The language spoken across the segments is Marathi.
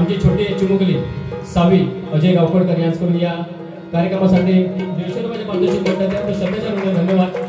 आमची छोटी चिमुकली सावी अजय गावकरकर यांच्याकडून या कार्यक्रमासाठी 150 रुपयाचे पारितोषिक भेटत आहे. श्रद्धेच्या ऋणी धन्यवाद.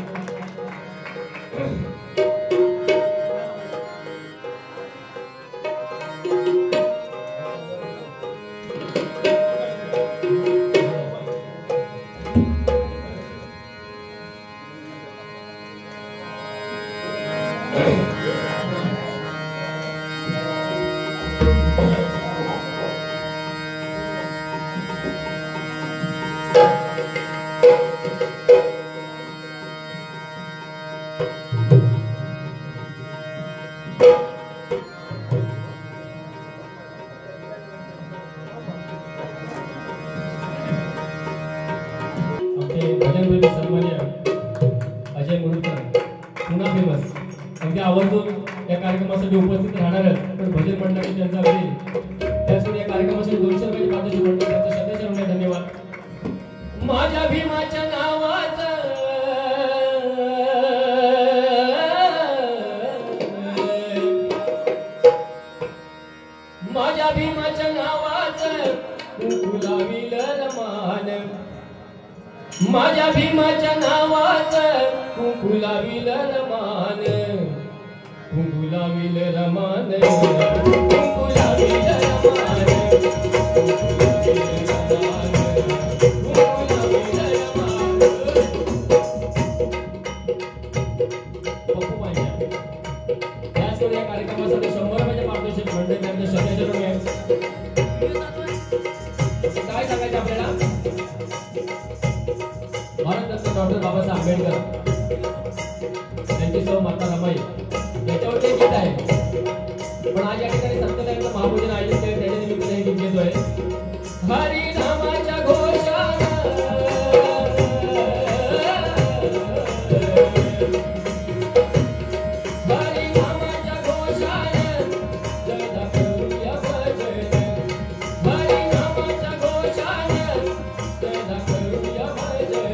आवर्जून या कार्यक्रमासाठी उपस्थित राहणार पण भजन मंडळी त्यांचा अगदी त्यासाठी या कार्यक्रमासाठी 200 रुपयाची पारितोषिक भेटत आहे. त्यांचा श्रद्धेच्या ऋणी धन्यवाद. माझ्या भीमाच्या नावाचं माझ्या भीमाच्या नावाचं गुलाबील रमान माझ्या भीमाच्या नावाचं गुलाबील रमान गुलाबील रमान गुलाबील रमान त्याचवेळी या कार्यक्रमासाठी 100 रुपयाचे पारितोषिक म्हणजे त्यांच्या श्रद्धेच्या ऋणी काय सांगायचं आपल्याला. भारतरत्न डॉक्टर बाबासाहेब आंबेडकर त्यांची सौ माता रमाई याच्यावर ते गीत आहे. पण आज या ठिकाणी संतदायचं महापूजन आयोजित केले त्याच्या निमित्ताने हे गीत घेतोय. हरिनामाच्या घोषानं हरिनामाच्या घोषानं जयदा करूया भजन हरिनामाच्या घोषानं जयदा करूया भजन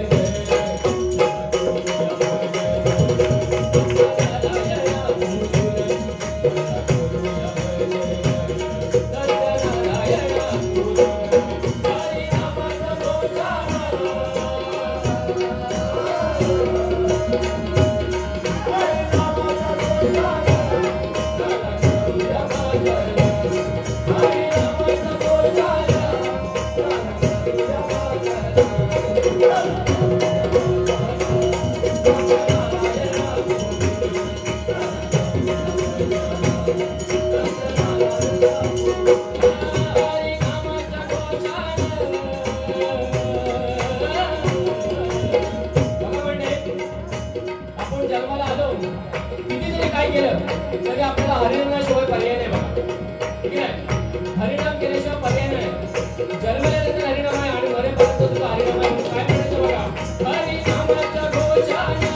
तरी आपल्याला हरिनामाशिवाय पर्याय नाही बघा. ठीक आहे, हरिनाम केल्याशिवाय पर्याय नाही. जन्मल्यानंतर हरिनाम आहे आणि मरेपर्यंत सुद्धा हरिनाम आहे. काय म्हणायचं बघा. हरिनामाच्या घोषानं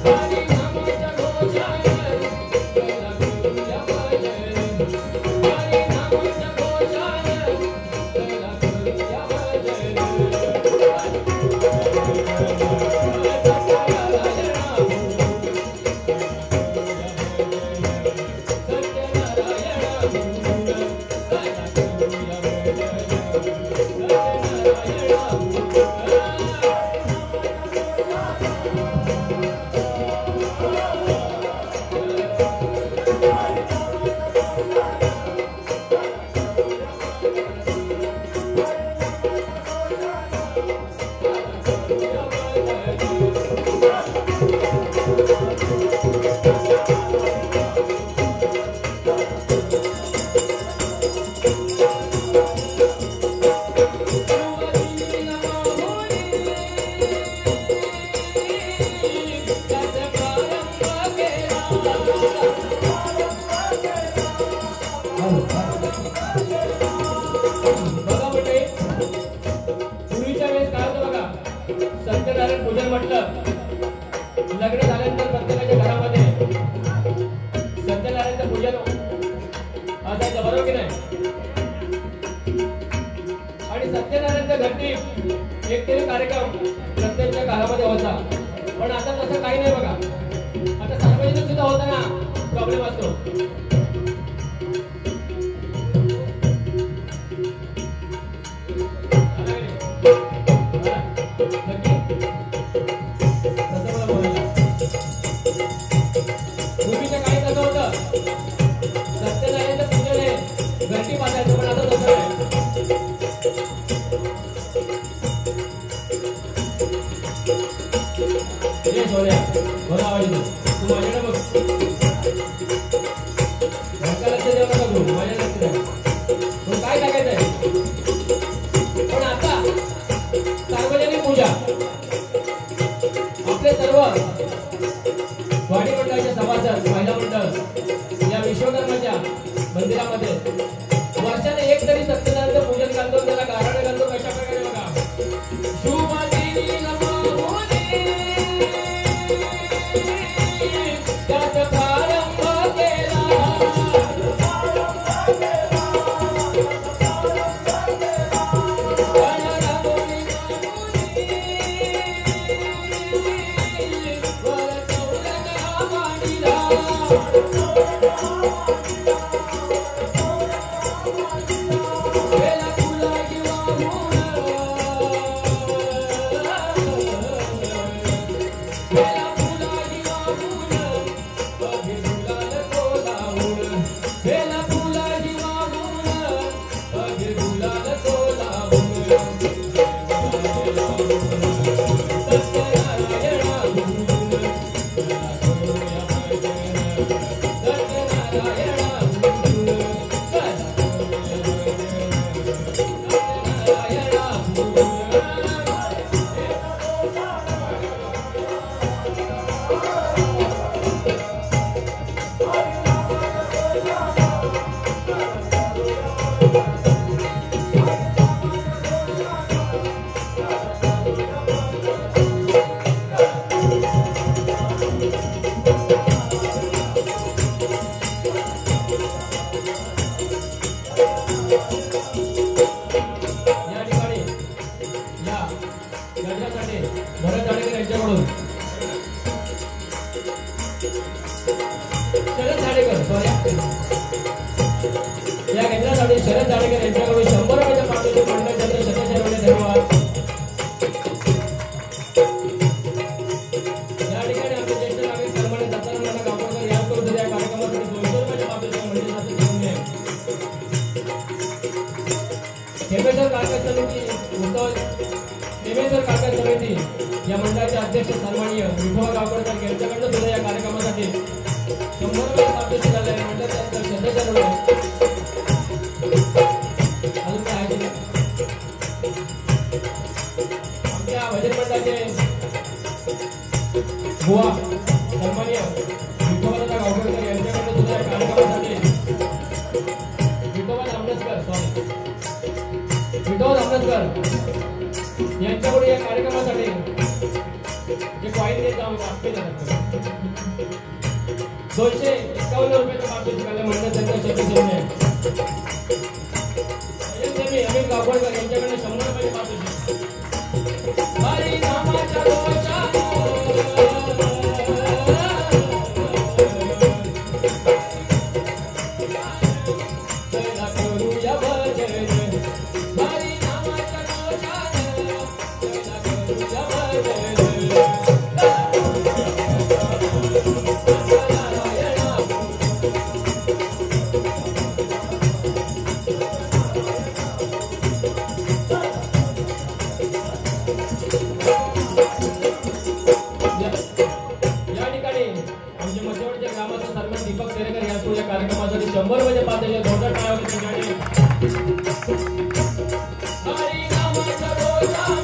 हरिनामाच्या घोषानं जयदा करूया भजन हरिनामाच्या घोषानं जयदा करूया भजन सत्यनारायण पूजन म्हटलं लग्न झाल्यानंतर प्रत्येकाच्या घरामध्ये सत्यनारायणचं पूजन असायचं, बरोबर की नाही. आणि सत्यनारायणच्या घरटी एक तरी कार्यक्रम प्रत्येकाच्या घरामध्ये होता. पण आता तसं काही नाही बघा. आता सार्वजनिक सुद्धा होता ना. प्रॉब्लेम असतो. पूर्वीच्या काळी कसं होतं, सत्यनारायणचं पूजन आहे घंटी वाजायचं, पण आता तसं नाही. सोन्या बघा आवाज येतो, तू माझ्याकडे बघ, धक्का लक्ष देऊ नका तू, माझ्या लक्ष द्या, तू काय टाकायचंय. पण आता सार्वजनिक पूजा आपले सर्व वाडी मंडळाचे सभासद, महिला मंडळ या विश्वकर्माच्या मंदिरामध्ये वर्षाने एक तरी सत्यनारायणचं पूजन घालतो, त्याला गाराणे घालतो. कशा प्रकारे बघा, शुभादिनी नमोने त्यात प्रारंभ केला, शरद जाडेकर यांच्याकडून 100 रुपयाच्या पाठीचे मंडळ त्यांचे शतशर्वणे धन्यवाद. या ठिकाणी आमचे ज्येष्ठ नागरिक सन्मानित दत्तानंद गावकर यांच्याकडून या कार्यक्रमासाठी 200 रुपयाच्या पाठीचे मंडळासाठी ठेवले आहे. हेमेश्वर कारखाना समिती हेमेश्वर कारखाना समिती या मंडळाचे अध्यक्ष सन्माननीय विठोबा गावकर यांच्याकडून सुद्धा या कार्यक्रमासाठी 100 रुपयाच्या पाठीचे झाले आहे. मंडळ त्यांचं शतशर्वणे भजन मंडळाचे बुवा सन्माननीय विठोबा गावकर यांच्याकडे सुद्धा कार्यक्रमासाठी विठोबा आंबेडकर यांच्याकडे या कार्यक्रमासाठी जे कॉइन देत जाऊन वाटते 251 रुपयाचं पाठवून शिकायला मंडळ त्यांच्या शतशर्वणे अमित गावकर यांच्याकडे 100 रुपये पाठवून हरी नामाच्या दोषाने चला करूया भजन, हरी नामाच्या दोषाने चला करूया भजन. दीपक तेरेकर या कार्यक्रमासाठी 100 रुपयाच्या पाठीचे जोरदार टाळ्या ठिकाणी हरी नामाच्या दोषाने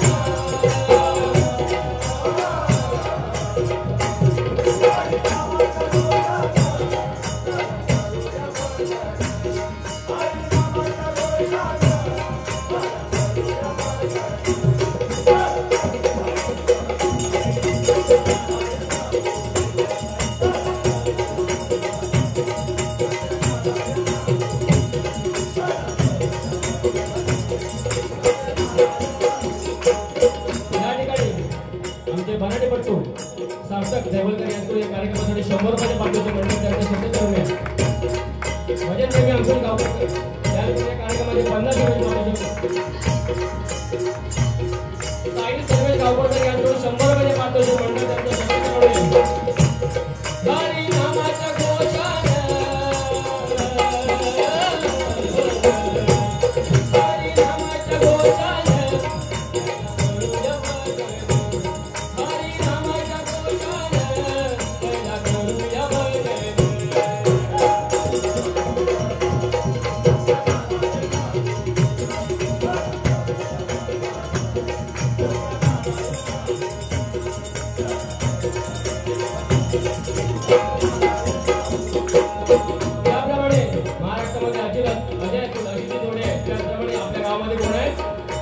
सार्थक देवलकर यांच्याकडून या कार्यक्रमासाठी 100 रुपयाच्या पाठीचे मंडळ त्यांच्या कार्यक्रमामध्ये 50 रुपये साई सर्वे गावकर यांच्याकडून 100 रुपये पारितोषिक मंडळ त्यांचं हरी नामाच्या घोषाने हरी नामाच्या घोषाने हरी नामाच्या घोषाने पहिला करूया भजन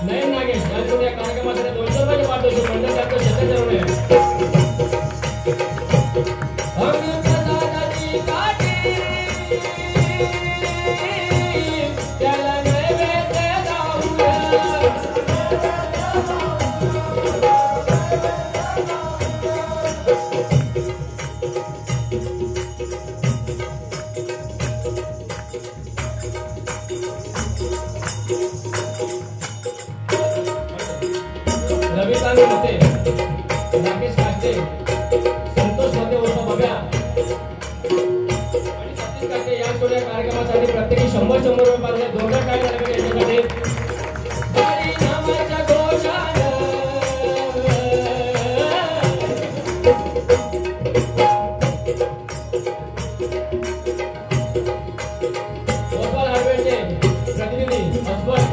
नयन नागेश यांच्याकडून या कार्यक्रमासाठी 200 रुपये पारितोषिक मंडळ त्यांचं शेताचे रविकांत होते राकेश काटे संतोष होते उर्फ बब्या आणि सतीश काटे या छोट्या कार्यक्रमासाठी प्रत्येकी 100 रुपये पाहिजे दोघं काय झाले याच्यासाठी हरी नामाच्या घोषाने गोपाल हार्वेचे प्रतिनिधी अस्वल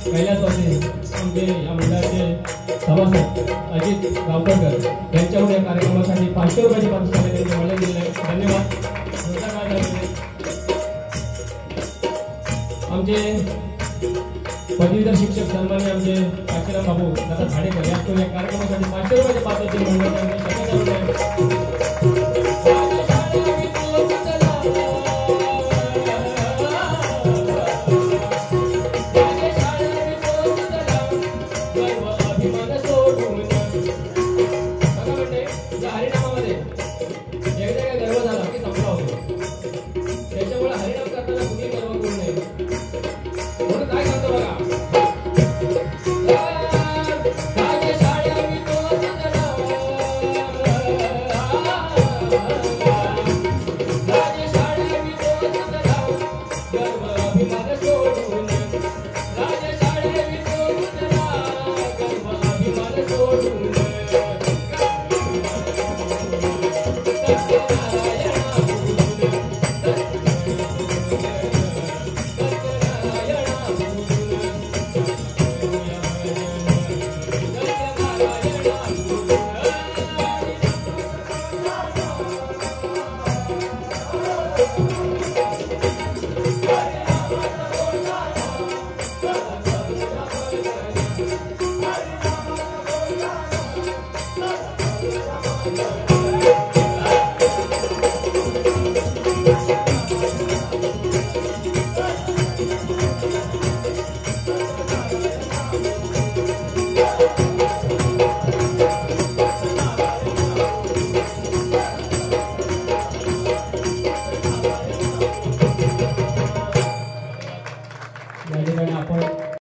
कैलासवासी आमचे या मंडळाचे सभासद अजित गावकर यांच्याकडून या कार्यक्रमासाठी 500 रुपयाची पारितोषिक त्यांनी मला दिले आहे. धन्यवाद. आमचे पदवीधर शिक्षक सन्मान्य आमचे काशीराम बाबू दादा झाडेकर या कार्यक्रमासाठी 500 रुपयाची पारितोषिक मंडळ त्यांनी